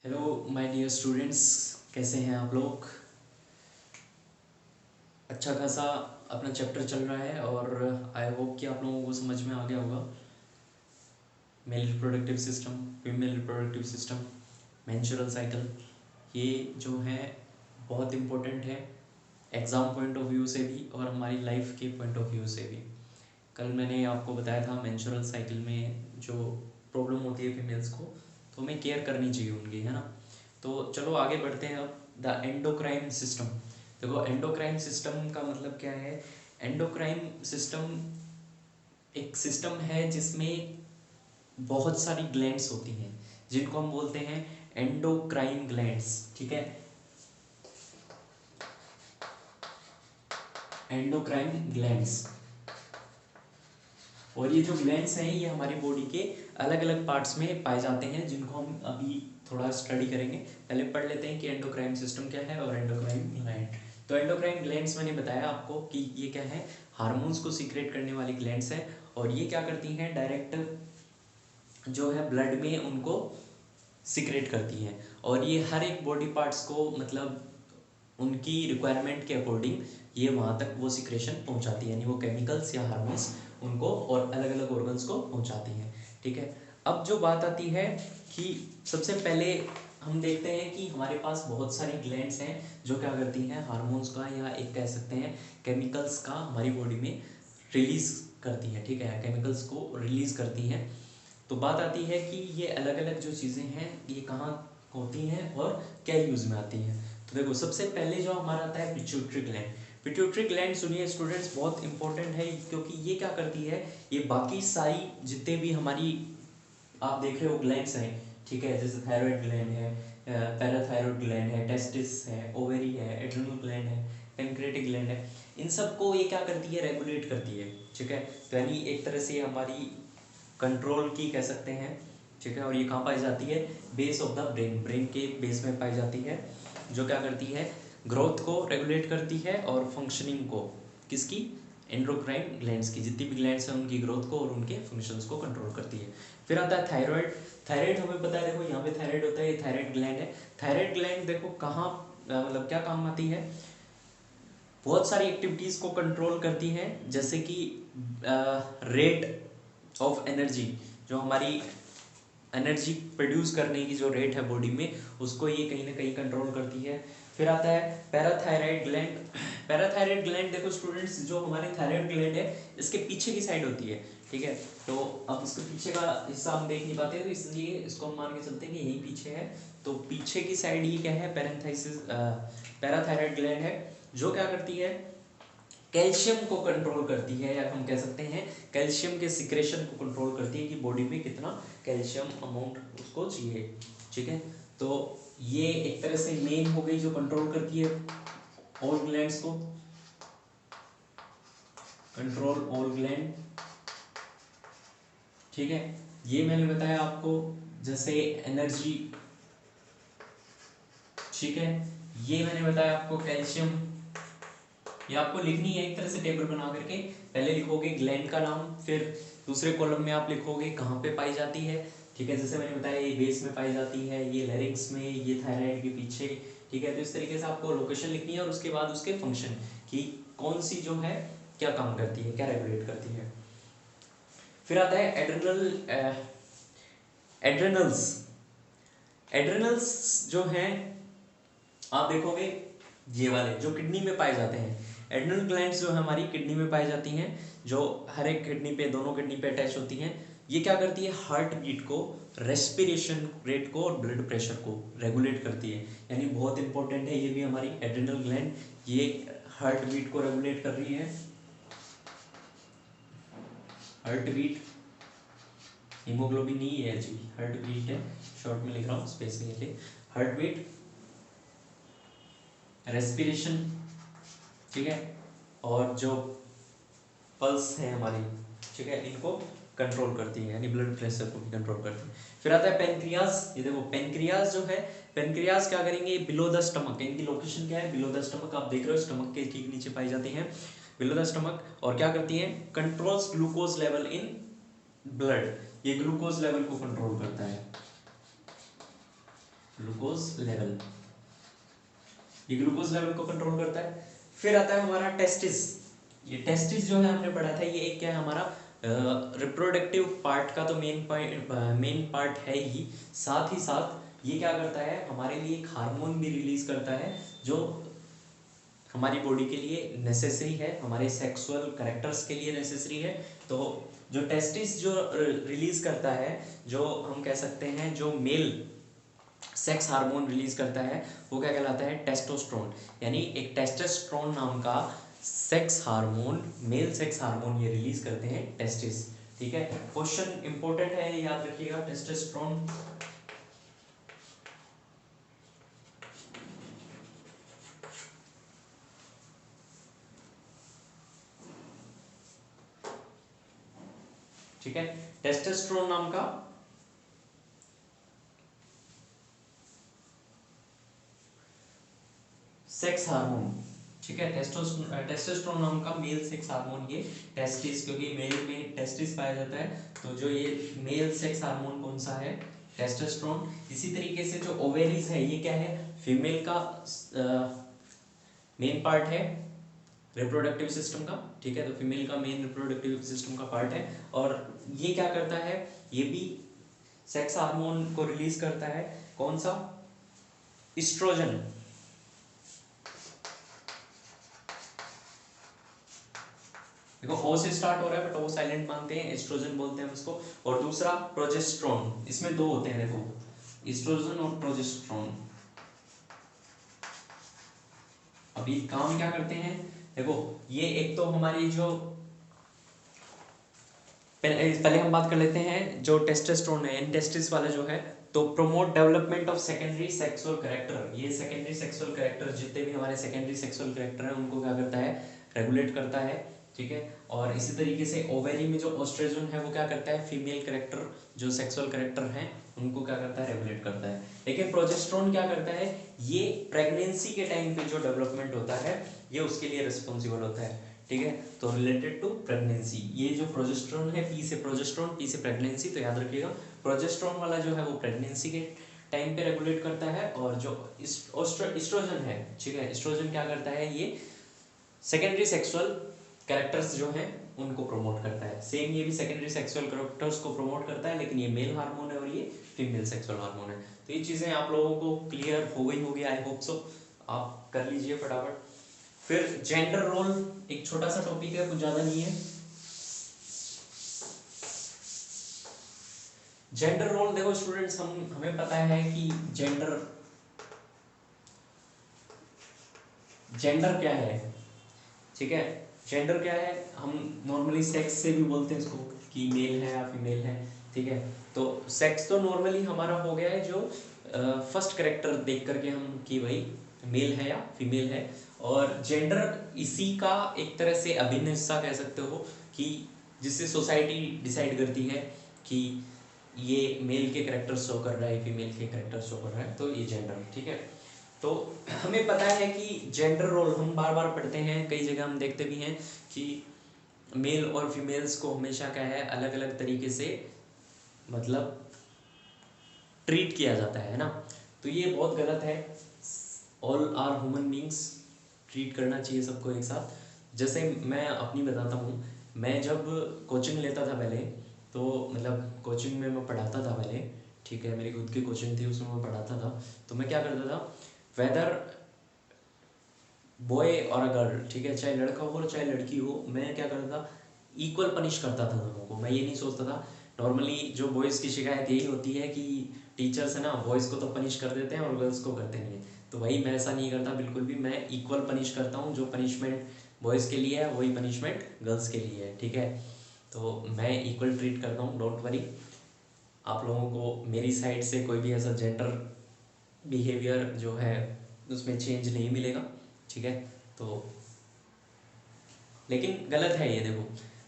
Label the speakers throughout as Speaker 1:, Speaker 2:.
Speaker 1: Hello my dear students, कैसे हैं आप लोग। अच्छा खासा अपना चैप्टर चल रहा है और आई होप कि आप लोगों को समझ में आ गया होगा। Male reproductive system, female reproductive system, menstrual cycle, ये जो है बहुत इम्पोर्टेंट है एग्ज़ाम पॉइंट ऑफ व्यू से भी और हमारी लाइफ के पॉइंट ऑफ व्यू से भी। कल मैंने आपको बताया था मेंस्ट्रुअल साइकिल में जो प्रॉब्लम होती है फीमेल्स को, तो हमें केयर करनी चाहिए उनकी, है ना। तो चलो आगे बढ़ते हैं। अब द एंडोक्राइन सिस्टम। देखो एंडोक्राइन सिस्टम का मतलब क्या है। एंडोक्राइन सिस्टम एक सिस्टम है जिसमें बहुत सारी ग्लैंड्स होती हैं जिनको हम बोलते हैं एंडोक्राइन ग्लैंड्स। ठीक है, एंडोक्राइन ग्लैंड्स। और ये जो ग्लैंड्स हैं ये हमारी बॉडी के अलग अलग पार्ट्स में पाए जाते हैं जिनको हम अभी थोड़ा स्टडी करेंगे। पहले पढ़ लेते हैं कि एंडोक्राइन सिस्टम क्या है और एंडोक्राइन ग्लैंड। तो एंडोक्राइन ग्लैंड्स मैंने बताया आपको कि ये क्या है, हार्मोन्स को सीक्रेट करने वाली ग्लैंड्स है। और ये क्या करती हैं, डायरेक्ट जो है ब्लड में उनको सीक्रेट करती हैं। और ये हर एक बॉडी पार्ट्स को मतलब उनकी रिक्वायरमेंट के अकॉर्डिंग ये वहाँ तक वो सिक्रेशन पहुँचाती है, यानी वो केमिकल्स या हार्मोन्स उनको और अलग अलग ऑर्गन्स को पहुँचाती हैं। ठीक है, अब जो बात आती है कि सबसे पहले हम देखते हैं कि हमारे पास बहुत सारी ग्लैंड्स हैं जो क्या करती हैं, हार्मोन्स का या एक कह सकते हैं केमिकल्स का हमारी बॉडी में रिलीज करती हैं। ठीक है, केमिकल्स को रिलीज करती हैं। तो बात आती है कि ये अलग अलग जो चीज़ें हैं ये कहाँ होती हैं और क्या यूज़ में आती हैं। तो देखो सबसे पहले जो हमारा आता है पिट्यूटरी ग्लैंड। पिट्यूटरी ग्लैंड सुनिए स्टूडेंट्स, बहुत इंपॉर्टेंट है क्योंकि ये क्या करती है, ये बाकी सारी जितने भी हमारी आप देख रहे हो ग्लैंड्स हैं, ठीक है, जैसे थायराइड ग्लैंड है, पैराथायरॉयड ग्लैंड है, टेस्टिस है, ओवेरी है, एड्रिनल ग्लैंड है, पेनक्रेटिक ग्लैंड है, इन सबको ये क्या करती है, रेगुलेट करती है। ठीक है, तो यानी एक तरह से हमारी कंट्रोल की कह सकते हैं। ठीक है, और ये कहाँ पाई जाती है, base of the brain, brain के बेस में पाई जाती है, जो क्या करती है, ग्रोथ को रेगुलेट करती है और फंक्शनिंग को, किसकी, एंडोक्राइन ग्लैंड्स की, जितनी भी ग्लैंड्स हैं उनकी ग्रोथ को और उनके फंक्शंस को कंट्रोल करती है। फिर आता है थायराइड। थायराइड हमें पता है, देखो यहाँ पे थायराइड होता है, ये थायराइड ग्लैंड है। थायराइड ग्लैंड देखो कहाँ मतलब क्या काम आती है, बहुत सारी एक्टिविटीज़ को कंट्रोल करती है, जैसे कि रेट ऑफ एनर्जी, जो हमारी एनर्जी प्रोड्यूस करने की जो रेट है बॉडी में, उसको ये कहीं ना कहीं कंट्रोल करती है। फिर आता है पैराथायराइड ग्लैंड। पैराथायराइड ग्लैंड देखो स्टूडेंट्स, जो हमारे थायराइड ग्लैंड है इसके पीछे की साइड होती है। ठीक है, तो अब इसके पीछे का हिस्सा हम देख नहीं पाते, तो इसलिए इसको हम मान के चलते हैं कि यही पीछे है। तो पीछे की साइड ये क्या है, पैरेंथाइसिस पैराथायराइड ग्लैंड है, जो क्या करती है, कैल्शियम को कंट्रोल करती है, या हम कह सकते हैं कैल्शियम के सिक्रेशन को कंट्रोल करती है कि बॉडी में कितना कैल्शियम अमाउंट उसको चाहिए। ठीक है, तो ये एक तरह से मेन हो गई जो कंट्रोल करती है ऑल ग्लैंड्स को, कंट्रोल ऑल ग्लैंड। ठीक है, ये मैंने बताया आपको, जैसे एनर्जी। ठीक है, ये मैंने बताया आपको कैल्शियम, ये आपको लिखनी है एक तरह से टेबल बना करके। पहले लिखोगे ग्लैंड का नाम, फिर दूसरे कॉलम में आप लिखोगे कहाँ पे पाई जाती है। ठीक है, जैसे मैंने बताया ये बेस में पाई जाती है, ये लैरिंक्स में, ये थायराइड के पीछे। ठीक है, तो इस तरीके से आपको लोकेशन लिखनी है और उसके बाद उसके फंक्शन कि कौन सी जो है क्या काम करती है, क्या रेगुलेट करती है। फिर आता है एड्रेनल एड्रेनल्स। एड्रेनल्स जो हैं आप देखोगे ये वाले जो किडनी में पाए जाते हैं, एड्रेनल ग्लैंड्स जो हमारी किडनी में पाई जाती हैं, जो हर एक किडनी पे, दोनों किडनी पे अटैच होती हैं। ये क्या करती है, हार्ट बीट को, रेस्पिरेशन रेट को और ब्लड प्रेशर को रेगुलेट करती है, यानी बहुत इंपॉर्टेंट है ये भी हमारी एड्रेनल ग्लैंड। ये हार्ट बीट को रेगुलेट कर रही है, हार्ट बीट, हीमोग्लोबिन नहीं है जी, हार्ट बीट है, शॉर्ट में लिख रहा हूँ, स्पेस नहीं है, हार्ट बीट, रेस्पिरेशन, ठीक है, और जो पल्स है हमारी, ठीक है, इनको कंट्रोल करती है, यानी ब्लड प्रेशर को भी कंट्रोल करती है। फिर आता है पेनक्रियास। ये देखो पेनक्रियास जो है, पेनक्रियास क्या करेंगे, बिलो द स्टमक, इनकी लोकेशन क्या है, बिलो द स्टमक, आप देख रहे हो स्टमक के ठीक नीचे पाई जाती है, बिलो द स्टमक। और क्या करती है, controls glucose level in blood, ये ग्लूकोज लेवल को कंट्रोल करता है। ग्लूकोज लेवल, ये ग्लूकोज लेवल को कंट्रोल करता है। फिर आता है हमारा टेस्टिस। ये टेस्टिस जो है हमने पढ़ा था, ये एक क्या है हमारा रिप्रोडक्टिव पार्ट का तो मेन पार्ट है ही, साथ ही साथ ये क्या करता है हमारे लिए एक हार्मोन भी रिलीज करता है जो हमारी बॉडी के लिए नेसेसरी है, हमारे सेक्सुअल कैरेक्टर्स के लिए नेसेसरी है। तो जो टेस्टिस जो रिलीज करता है, जो हम कह सकते हैं जो मेल सेक्स हार्मोन रिलीज करता है, वो क्या कहलाता है टेस्टोस्टेरोन। यानी एक टेस्टोस्टेरोन नाम का sex hormone, male sex hormone ये रिलीज करते हैं टेस्टिस। ठीक है, क्वेश्चन इंपॉर्टेंट है, याद रखिएगा टेस्टोस्टेरोन। ठीक है, टेस्टोस्टेरोन नाम का सेक्स हार्मोन। ठीक है, टेस्टोस्टेरोन नाम का मेल सेक्स हार्मोन ये टेस्टिस, क्योंकि मेल में टेस्टिस पाया जाता है, तो जो ये मेल सेक्स हार्मोन कौन सा है टेस्टोस्टेरोन। इसी तरीके से जो ओवेरीज है ये क्या है फीमेल का मेन पार्ट है रिप्रोडक्टिव सिस्टम का। ठीक है, तो फीमेल का मेन रिप्रोडक्टिव सिस्टम का पार्ट है, और ये क्या करता है ये भी सेक्स हार्मोन को रिलीज करता है, कौन सा इस्ट्रोजन। देखो ओ से स्टार्ट हो रहा है बट ओ साइलेंट मानते हैं, एस्ट्रोजन बोलते हैं उसको। और दूसरा प्रोजेस्टेरोन, इसमें दो होते हैं देखो एस्ट्रोजन और प्रोजेस्टेरोन। अभी काम क्या करते हैं देखो, ये एक तो हमारी जो पहले हम बात कर लेते हैं जो टेस्टोस्टेरोन है, टेस्टिस वाला जो है, तो promote development of secondary sexual character. ये सेकेंडरी सेक्सुअल कैरेक्टर जितने भी हमारे सेकेंडरी सेक्सुअल कैरेक्टर हैं उनको क्या करता है रेगुलेट करता है। ठीक है, और इसी तरीके से ओवेरी में जो ओस्ट्रोजन है वो क्या करता है फीमेल कैरेक्टर जो सेक्सुअल कैरेक्टर हैं उनको क्या करता है रेगुलेट करता है। लेकिन प्रोजेस्टेरोन क्या करता है, ये प्रेगनेंसी के टाइम पे जो डेवलपमेंट होता है ये उसके लिए रिस्पॉन्सिबल होता है। ठीक है, तो रिलेटेड टू प्रेगनेंसी, ये जो प्रोजेस्टेरोन है पी से प्रोजेस्टेरोन, पी से प्रेगनेंसी, तो याद रखिएगा प्रोजेस्टेरोन वाला जो है वो प्रेगनेंसी के टाइम पे रेगुलेट करता है, और जो एस्ट्रोजन है, ठीक है, एस्ट्रोजन क्या करता है ये सेकेंडरी सेक्सुअल कैरेक्टर्स जो हैं उनको प्रमोट करता है। सेम ये भी सेकेंडरी सेक्सुअल कैरेक्टर्स को प्रमोट करता है, लेकिन ये मेल हार्मोन है और ये फीमेल सेक्सुअल हार्मोन है। तो ये चीज़ें आप लोगों को क्लियर हो गई होगी, आई होप सो, आप कर लीजिए फटाफट। फिर जेंडर रोल एक छोटा सा टॉपिक है, कुछ ज़्यादा नहीं है। जेंडर रोल देखो स्टूडेंट्स, हमें पता है कि जेंडर क्या है। ठीक है, जेंडर क्या है, हम नॉर्मली सेक्स से भी बोलते हैं इसको कि मेल है या फीमेल है। ठीक है, तो सेक्स तो नॉर्मली हमारा हो गया है जो फर्स्ट कैरेक्टर देख करके हम कि भाई मेल है या फीमेल है, और जेंडर इसी का एक तरह से अभिन्न हिस्सा कह सकते हो कि जिससे सोसाइटी डिसाइड करती है कि ये मेल के कैरेक्टर शो कर रहा है फीमेल के कैरेक्टर शो कर रहा है, तो ये जेंडर। ठीक है, तो हमें पता है कि जेंडर रोल हम बार बार पढ़ते हैं, कई जगह हम देखते भी हैं कि मेल और फीमेल्स को हमेशा क्या है अलग अलग तरीके से मतलब ट्रीट किया जाता है ना, तो ये बहुत गलत है। All are human beings, treat करना चाहिए सबको एक साथ। जैसे मैं अपनी बताता हूँ, मैं जब कोचिंग लेता था पहले, तो मतलब कोचिंग में मैं पढ़ाता था पहले, ठीक है, मेरी खुद की कोचिंग थी उसमें मैं पढ़ाता था, तो मैं क्या करता था वेदर बॉय और अ गर्ल, ठीक है, चाहे लड़का हो चाहे लड़की हो, मैं क्या करता था इक्वल पनिश करता था दोनों को। मैं ये नहीं सोचता था, नॉर्मली जो बॉयज़ की शिकायत यही होती है कि टीचर्स है ना बॉयज़ को तो पनिश कर देते हैं और गर्ल्स को करते नहीं है, तो भाई मैं ऐसा नहीं करता बिल्कुल भी, मैं इक्वल पनिश करता हूँ। जो पनिशमेंट बॉयज़ के लिए है वही पनिशमेंट गर्ल्स के लिए है। ठीक है, तो मैं इक्वल ट्रीट करता हूँ, डोंट वरी। आप लोगों को मेरी साइड से कोई भी ऐसा जेंडर बिहेवियर जो है उसमें चेंज नहीं मिलेगा। ठीक है, तो लेकिन गलत है ये देखो।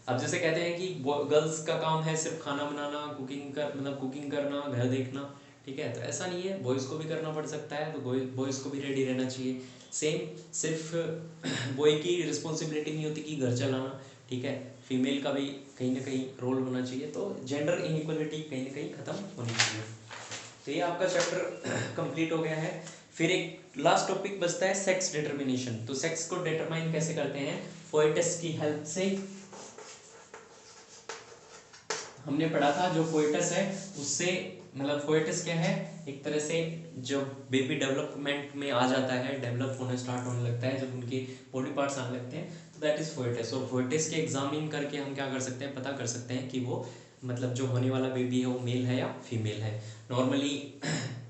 Speaker 1: अब जैसे कहते हैं कि गर्ल्स का काम है सिर्फ खाना बनाना, कुकिंग कर मतलब कुकिंग करना, घर देखना, ठीक है, तो ऐसा नहीं है, बॉयज़ को भी करना पड़ सकता है, तो बॉयज़ को भी रेडी रहना चाहिए। सेम सिर्फ बॉय की रिस्पॉन्सिबिलिटी नहीं होती कि घर चलाना, ठीक है, फीमेल का भी कहीं ना कहीं रोल होना चाहिए, तो जेंडर इनइक्वलिटी कहीं ना कहीं ख़त्म होनी चाहिए। तो ये आपका चैप्टर कंप्लीट हो गया है। फिर एक लास्ट टॉपिक बचता है सेक्स डिटर्मिनेशन। तो सेक्स को डिटरमाइन कैसे करते हैं, फोएटस की हेल्प से। हमने पढ़ा था जो फोएटस है उससे, मतलब फोएटस क्या है, एक तरह से जब बेबी डेवलपमेंट में आ जाता है, डेवलप होने स्टार्ट होने लगता है, जब उनके बॉडी पार्ट्स आने लगते हैं, तो दैट इज फोएटस। और फोएटस के एग्जामिन करके हम क्या कर सकते हैं, पता कर सकते हैं कि वो मतलब जो होने वाला बेबी है वो मेल है या फीमेल है। नॉर्मली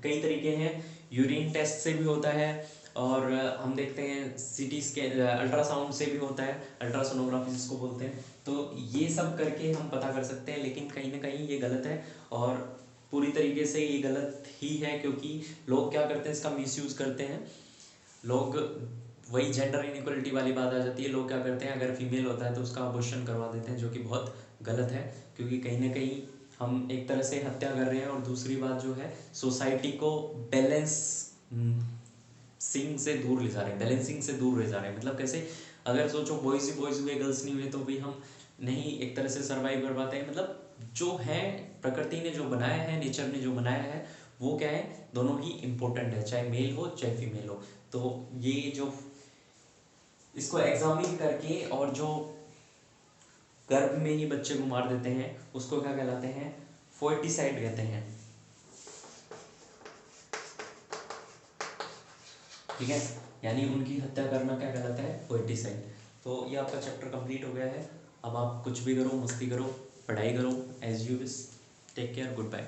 Speaker 1: कई तरीके हैं, यूरिन टेस्ट से भी होता है, और हम देखते हैं सीटी स्कैन, अल्ट्रासाउंड से भी होता है, अल्ट्रासोनोग्राफी जिसको बोलते हैं। तो ये सब करके हम पता कर सकते हैं, लेकिन कहीं ना कहीं ये गलत है, और पूरी तरीके से ये गलत ही है, क्योंकि लोग क्या करते हैं, इसका मिसयूज़ करते हैं लोग। वही जेंडर इनइक्वलिटी वाली बात आ जाती है, लोग क्या करते हैं, अगर फीमेल होता है तो उसका अबॉर्शन करवा देते हैं, जो कि बहुत गलत है, क्योंकि कहीं ना कहीं हम एक तरह से हत्या कर रहे हैं। और दूसरी बात जो है, सोसाइटी को बैलेंस सिंग से दूर ले जा रहे हैं, बैलेंसिंग से दूर ले जा रहे हैं। मतलब कैसे, अगर सोचो बॉयज़ ही बॉयज़ हुए, गर्ल्स नहीं हुए, तो भी हम नहीं एक तरह से सर्वाइव कर पाते हैं। मतलब जो है, प्रकृति ने जो बनाया है, नेचर ने जो बनाया है, वो क्या है, दोनों ही इम्पोर्टेंट है, चाहे मेल हो चाहे फीमेल हो। तो ये जो इसको एग्जामिन करके और जो गर्भ में ही बच्चे को मार देते हैं, उसको क्या कहलाते हैं, फोर्टिसाइड कहते हैं। ठीक है, यानी उनकी हत्या करना क्या कहलाता है, फोर्टिसाइड। तो ये आपका चैप्टर कंप्लीट हो गया है। अब आप कुछ भी करो, मस्ती करो, पढ़ाई करो, as you wish. Take care, good bye.